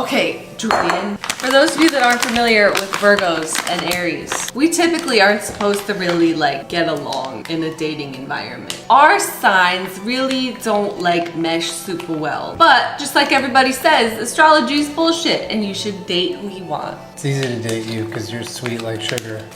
Okay, Julian, for those of you that aren't familiar with Virgos and Aries, we typically aren't supposed to really like get along in a dating environment. Our signs really don't like mesh super well. But just like everybody says, astrology is bullshit and you should date who you want. It's easy to date you because you're sweet like sugar.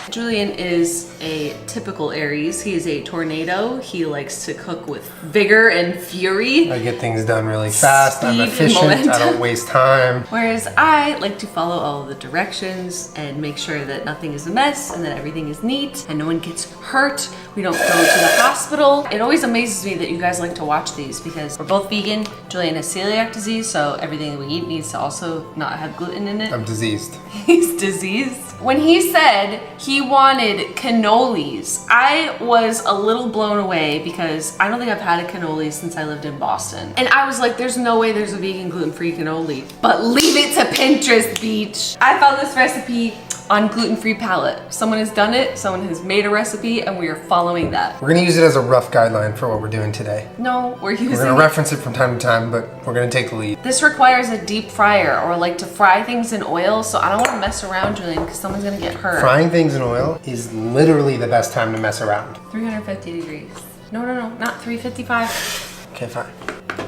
Julian is a typical Aries. He is a tornado. He likes to cook with vigor and fury. I get things done really fast. I'm Speed and efficient. I momentum. don't waste time. Whereas I like to follow all of the directions and make sure that nothing is a mess and that everything is neat and no one gets hurt. We don't go to the hospital. It always amazes me that you guys like to watch these because we're both vegan. Julian has celiac disease, so everything we eat needs to also not have gluten in it. I'm diseased. He's diseased. When he said he wanted cannolis, I was a little blown away because I don't think I've had a cannoli since I lived in Boston. And I was like, there's no way there's a vegan gluten-free cannoli, but leave it to Pinterest, beach. I found this recipe on Gluten-Free Palette. Someone has done it, someone has made a recipe, and we are following that. We're gonna use it as a rough guideline for what we're doing today. No, we're using We're gonna reference it from time to time, but we're gonna take the lead. This requires a deep fryer or like to fry things in oil, so I don't want to mess around, Julian, because someone's gonna get hurt. Frying things in oil is literally the best time to mess around. 350 degrees. No, not 355. Okay, fine.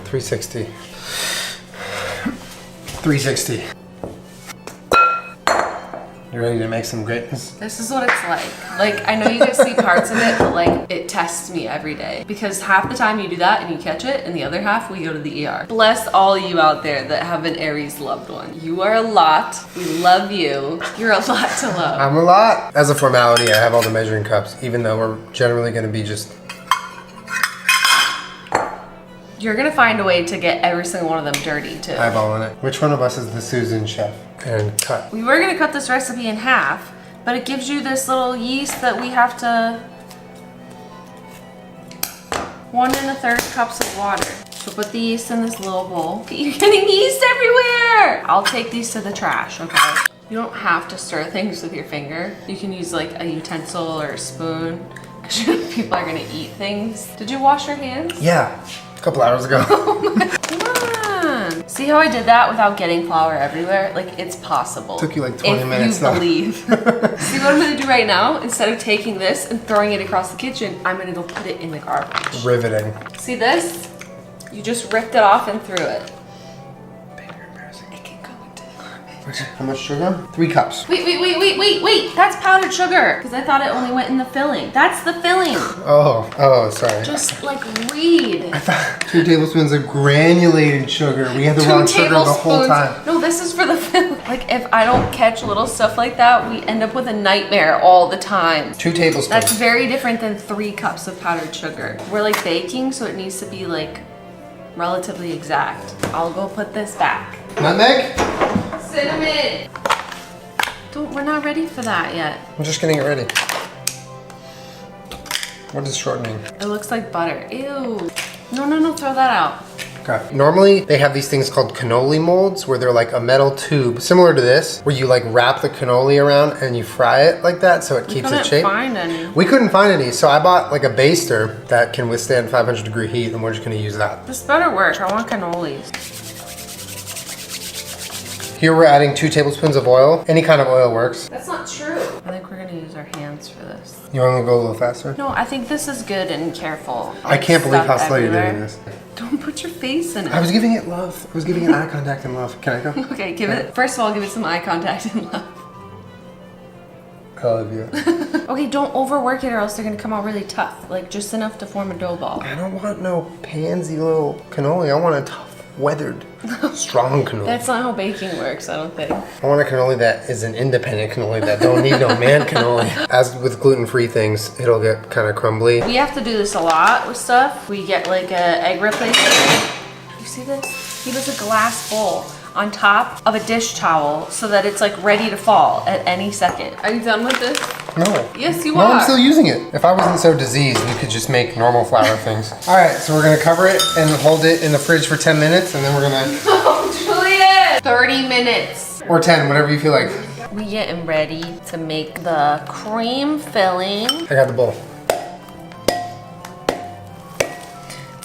360. 360. You ready to make some grits? This is what it's like. Like, I know you guys see parts of it, but like, it tests me every day. Because half the time you do that and you catch it, and the other half we go to the ER. Bless all you out there that have an Aries loved one. You are a lot. We love you. You're a lot to love. I'm a lot. As a formality, I have all the measuring cups, even though we're generally gonna be just... You're gonna find a way to get every single one of them dirty too. eyeballing it. Which one of us is the Susan chef? And cut. We were gonna cut this recipe in half, but it gives you this little yeast that we have to 1 1/3 cups of water. So put the yeast in this little bowl. You're getting yeast everywhere! I'll take these to the trash, okay? You don't have to stir things with your finger. You can use like a utensil or a spoon, because people are gonna eat things. Did you wash your hands? Yeah, a couple hours ago. Come on. See how I did that without getting flour everywhere? Like, it's possible. Took you like 20 minutes If though. you believe. See what I'm gonna do right now? Instead of taking this and throwing it across the kitchen, I'm gonna go put it in the garbage. Riveting. See this? You just ripped it off and threw it. It can go into the garbage. How much sugar? 3 cups. Wait. That's powdered sugar. Because I thought it only went in the filling. That's the filling. Oh, sorry. Just like read. I thought 2 tablespoons of granulated sugar. We had the wrong sugar the whole time. No, this is for the filling. Like, if I don't catch little stuff like that, we end up with a nightmare all the time. 2 tablespoons. That's very different than 3 cups of powdered sugar. We're like baking, so it needs to be like relatively exact. I'll go put this back. Nutmeg? Cinnamon. We're not ready for that yet. I'm just getting it ready. What is shortening? It looks like butter. Ew. No, throw that out. Okay. Normally, they have these things called cannoli molds where they're like a metal tube, similar to this, where you like wrap the cannoli around and you fry it like that so it keeps its shape. Find any. We couldn't find any, so I bought like a baster that can withstand 500-degree heat, and we're just gonna use that. This better work. I want cannolis. Here we're adding 2 tablespoons of oil. Any kind of oil works. That's not true. I think we're gonna use our hands for this. You want to go a little faster? No, I think this is good and careful. I can't believe how slow you're everywhere. doing this. Don't put your face in it. I was giving it love. I was giving it eye contact and love. Can I go? Okay, give it. First of all, give it some eye contact and love. I love you. Okay, don't overwork it or else they're gonna come out really tough. Like, just enough to form a dough ball. I don't want no pansy little cannoli. I want a tough, weathered, strong cannoli. That's not how baking works, I don't think. I want a cannoli that is an independent cannoli that don't need no man cannoli. As with gluten-free things, it'll get kind of crumbly. We have to do this a lot with stuff. We get like a egg replacement. You see this? He does a glass bowl on top of a dish towel so that it's like ready to fall at any second. Are you done with this? No. Yes, you No, are. I'm still using it. If I wasn't so diseased, we could just make normal flour things. All right, so we're gonna cover it and hold it in the fridge for 10 minutes, and then we're gonna... Oh, Julian! 30 minutes. Or 10, whatever you feel like. We getting ready to make the cream filling. I got the bowl.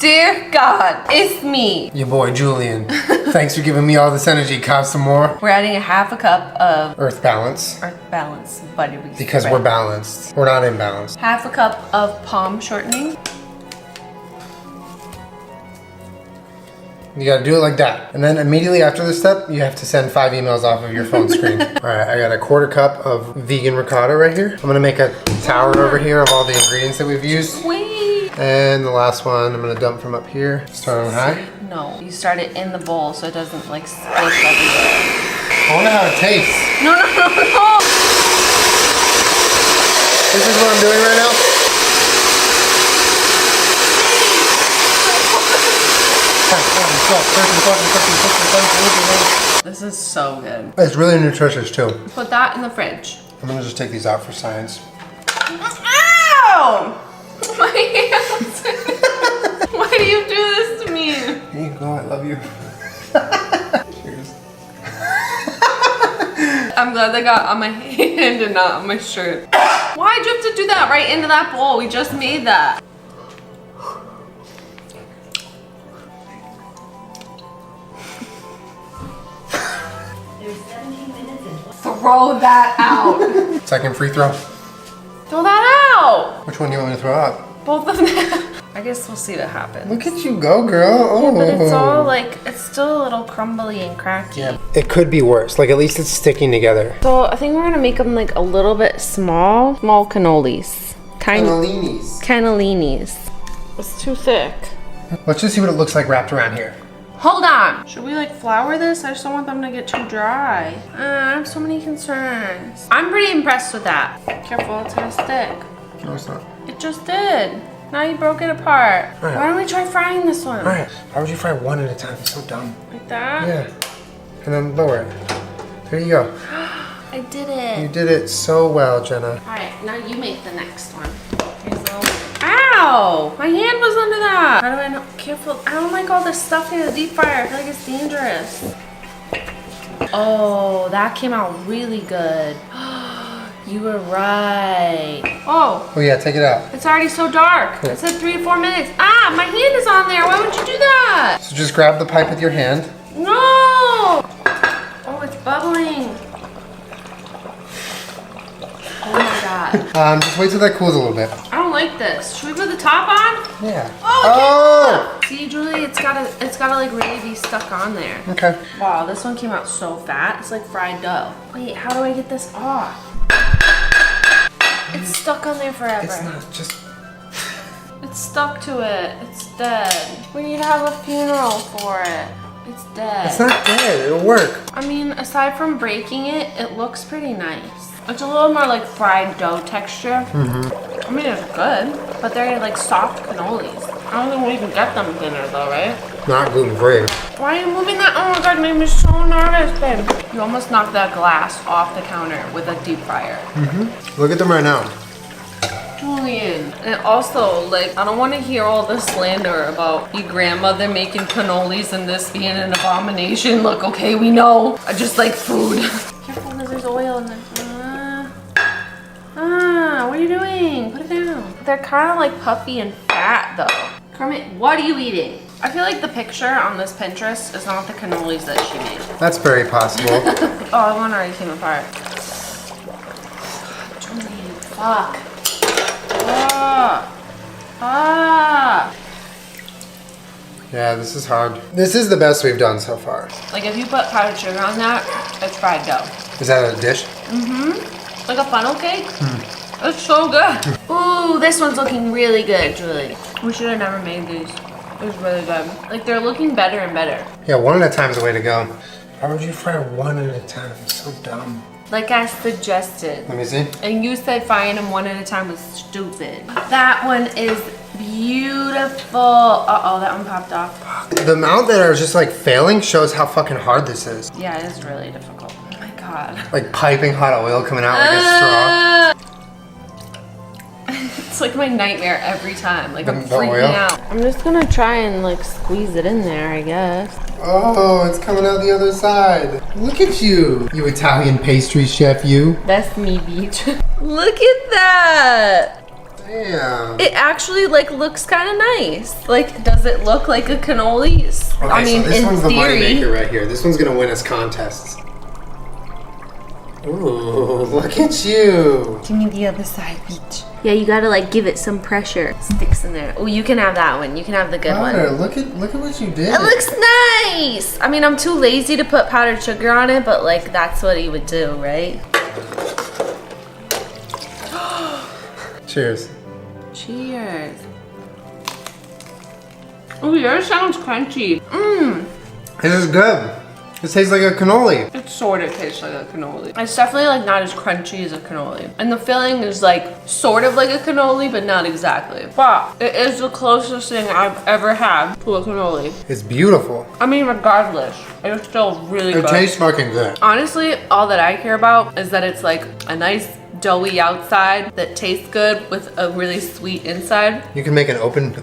Dear God, it's me. Your boy Julian. Thanks for giving me all this energy. Cop some more. We're adding a half a cup of Earth balance. Earth Balance buttery Because spread. we're balanced. We're not imbalanced. Half a cup of palm shortening. You gotta do it like that. And then immediately after this step, you have to send 5 emails off of your phone screen. All right, I got a 1/4 cup of vegan ricotta right here. I'm gonna make a tower over here of all the ingredients that we've used. Sweet. And the last one, I'm gonna dump from up here. Start on high. No, you start it in the bowl so it doesn't like splish everywhere. I wonder how it tastes. No. This is what I'm doing right now. This is so good. It's really nutritious too. Put that in the fridge. I'm gonna just take these out for science. Ow! My hands. Why do you do this to me? Here you go, I love you. Cheers. I'm glad they got on my hand and not on my shirt. Why'd you have to do that right into that bowl? We just made that. Throw that out. Second free throw. Throw that out. Which one do you want me to throw out? Both of them. I guess we'll see what happens. Look at you go, girl. Oh. But it's all like, it's still a little crumbly and cracky. Yeah. It could be worse. Like at least it's sticking together. So I think we're gonna make them like a little bit small cannolis. Cannolinis. Cannolinis. It's too thick. Let's just see what it looks like wrapped around here. Hold on. Should we like flour this? I just don't want them to get too dry. I have so many concerns. I'm pretty impressed with that. Careful, it's gonna stick. No, it's not. It just did. Now you broke it apart. Right. Why don't we try frying this one? Alright. Why would you fry one at a time? It's so dumb. Like that? Yeah. And then lower it. There you go. I did it. You did it so well, Jenna. Alright, now you make the next one. Here's a little... Ow! My hand was under that. How do I know? Careful. I don't like all this stuff in the deep fryer. I feel like it's dangerous. Oh, that came out really good. You were right. Oh. Oh yeah, take it out. It's already so dark. Cool. It said 3 to 4 minutes. Ah, my hand is on there. Why would you do that? So just grab the pipe with your hand. No! Oh, it's bubbling. Oh my God. Just wait till that cools a little bit. I don't like this. Should we put the top on? Yeah. Oh! See, Julie, it's gotta like really be stuck on there. Okay. Wow, this one came out so fat. It's like fried dough. Wait, how do I get this off? It's stuck on there forever. It's not just... It's stuck to it. It's dead. We need to have a funeral for it. It's dead. It's not dead. It'll work. I mean, aside from breaking it, it looks pretty nice. It's a little more like fried dough texture. Mm-hmm. I mean, it's good, but they're like soft cannolis. I don't think we can get them thinner though, right? Not gluten-free. Why are you moving that? Oh my God, it made me so nervous, babe. You almost knocked that glass off the counter with a deep fryer. Mm-hmm. Look at them right now. Julian. And also, like, I don't want to hear all the slander about your grandmother making cannolis and this being an abomination. Look, okay, we know. I just like food. Careful, because there's oil in there. What are you doing? Put it down. They're kind of like puffy and fat, though. Kermit, what are you eating? I feel like the picture on this Pinterest is not the cannolis that she made. That's very possible. Oh, one already came apart. Julian, fuck. Yeah, this is hard. This is the best we've done so far. Like if you put powdered sugar on that, it's fried dough. Is that a dish? Mm-hmm. Like a funnel cake. It's so good. Ooh, this one's looking really good, Julie. We should have never made these. It was really good. Like they're looking better and better. Yeah, one at a time's the way to go. Why would you fry one at a time? It's so dumb. Like I suggested. Let me see. And you said frying them one at a time was stupid. That one is beautiful. Uh-oh, that one popped off. The amount that are just like failing shows how fucking hard this is. Yeah, it is really difficult. Oh my God. Like piping hot oil coming out like a straw. It's like my nightmare every time. Like I'm The freaking oil? out. I'm just gonna try and like squeeze it in there, I guess. Oh, it's coming out the other side. Look at you, you Italian pastry chef, you. That's me, beach. Look at that. Damn. It actually like looks kind of nice. Like, does it look like a cannolis? Okay, I mean, so this in one's the theory. moneymaker right here. This one's gonna win us contests. Ooh, look at you. Give me the other side, Peach. Yeah, you gotta like give it some pressure. Sticks in there. Oh, you can have that one. You can have the good one. Connor, look at what you did. It looks nice. I mean, I'm too lazy to put powdered sugar on it, but like that's what he would do, right? Cheers. Cheers. Oh, yours sounds crunchy. Mmm. This is good. It tastes like a cannoli. It sort of tastes like a cannoli. It's definitely like not as crunchy as a cannoli. And the filling is like sort of like a cannoli, but not exactly. But it is the closest thing I've ever had to a cannoli. It's beautiful. I mean, regardless, it's still really good. It tastes fucking good. Honestly, all that I care about is that it's like a nice doughy outside that tastes good with a really sweet inside. You can make an open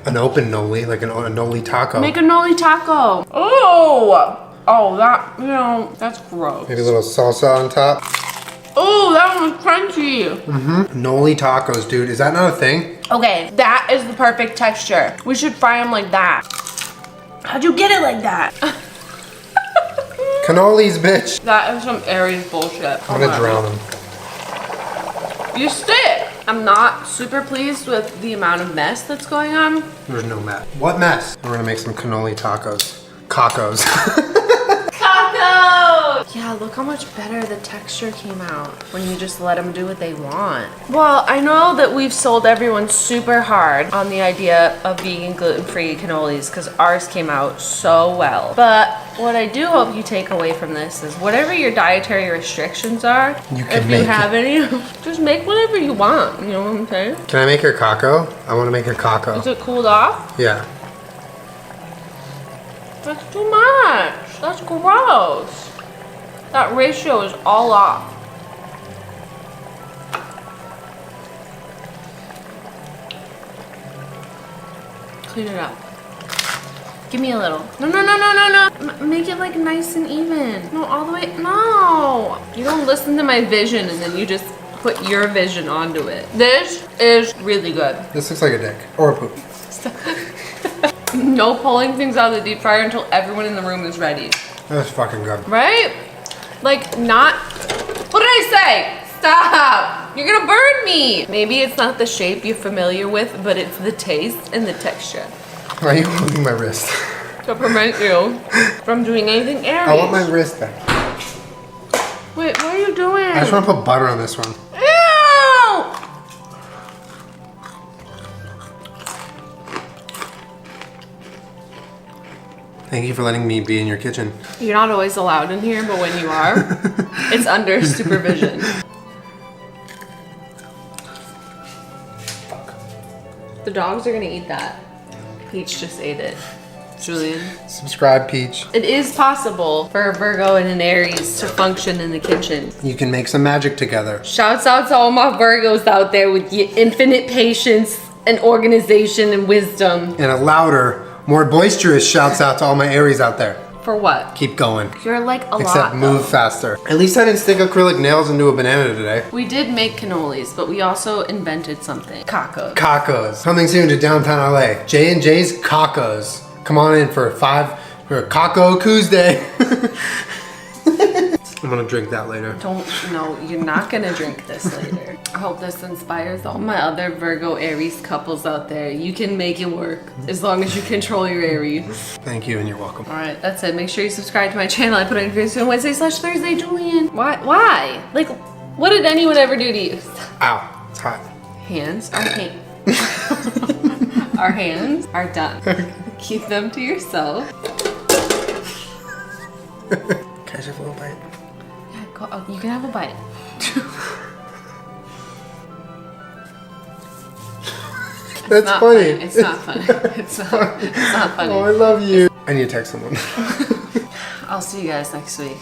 noli, like a noli taco. Make a noli taco. Oh! Oh, that, you know, that's gross. Maybe a little salsa on top. Oh, that one's crunchy. Mm-hmm. Noli tacos, dude. Is that not a thing? Okay, that is the perfect texture. We should fry them like that. How'd you get it like that? Cannolis, bitch. That is some Aries bullshit. I'm gonna drown them. You stick. I'm not super pleased with the amount of mess that's going on. There's no mess. What mess? We're gonna make some cannoli tacos. Cacos. Yeah, look how much better the texture came out when you just let them do what they want. Well, I know that we've sold everyone super hard on the idea of vegan gluten-free cannolis because ours came out so well. But what I do hope you take away from this is whatever your dietary restrictions are, if you have any, just make whatever you want. You know what I'm saying? Can I make your caco? I want to make your caco. Is it cooled off? Yeah. That's too much. That's gross. That ratio is all off. Clean it up. Give me a little. No, no, no, no, no, no. Make it like nice and even. No, all the way. No. You don't listen to my vision and then you just put your vision onto it. This is really good. This looks like a dick. Or a poop. No pulling things out of the deep fryer until everyone in the room is ready. That's fucking good. Right? Like not, what did I say? Stop! You're gonna burn me! Maybe it's not the shape you're familiar with, but it's the taste and the texture. Why are you holding my wrist? To prevent you from doing anything airy. I want my wrist back. Wait, what are you doing? I just want to put butter on this one. Ew! Thank you for letting me be in your kitchen. You're not always allowed in here, but when you are, it's under supervision. Fuck. The dogs are gonna eat that. Peach just ate it. Julian. Subscribe, Peach. It is possible for a Virgo and an Aries to function in the kitchen. You can make some magic together. Shouts out to all my Virgos out there with your infinite patience and organization and wisdom. And a louder, more boisterous shouts out to all my Aries out there. For what? Keep going. You're like a lot. Except move though. faster. At least I didn't stick acrylic nails into a banana today. We did make cannolis, but we also invented something. Cacos. Cacos. Coming soon to downtown LA. J&J's Cacos. Come on in for a Caco Tuesday. I'm gonna drink that later. No, you're not gonna drink this later. I hope this inspires all my other Virgo Aries couples out there. You can make it work as long as you control your Aries. Thank you and you're welcome. All right, that's it. Make sure you subscribe to my channel. I put on videos on Wednesday/Thursday, Julian. Why? Like, what did anyone ever do to you? Ow, it's hot. Hands are our hands are done. Keep them to yourself. Can I just have a little bite? Yeah, go, oh, you can have a bite. That's Not funny. It's not funny. It's not funny. Oh, I love you. I need to text someone. I'll see you guys next week.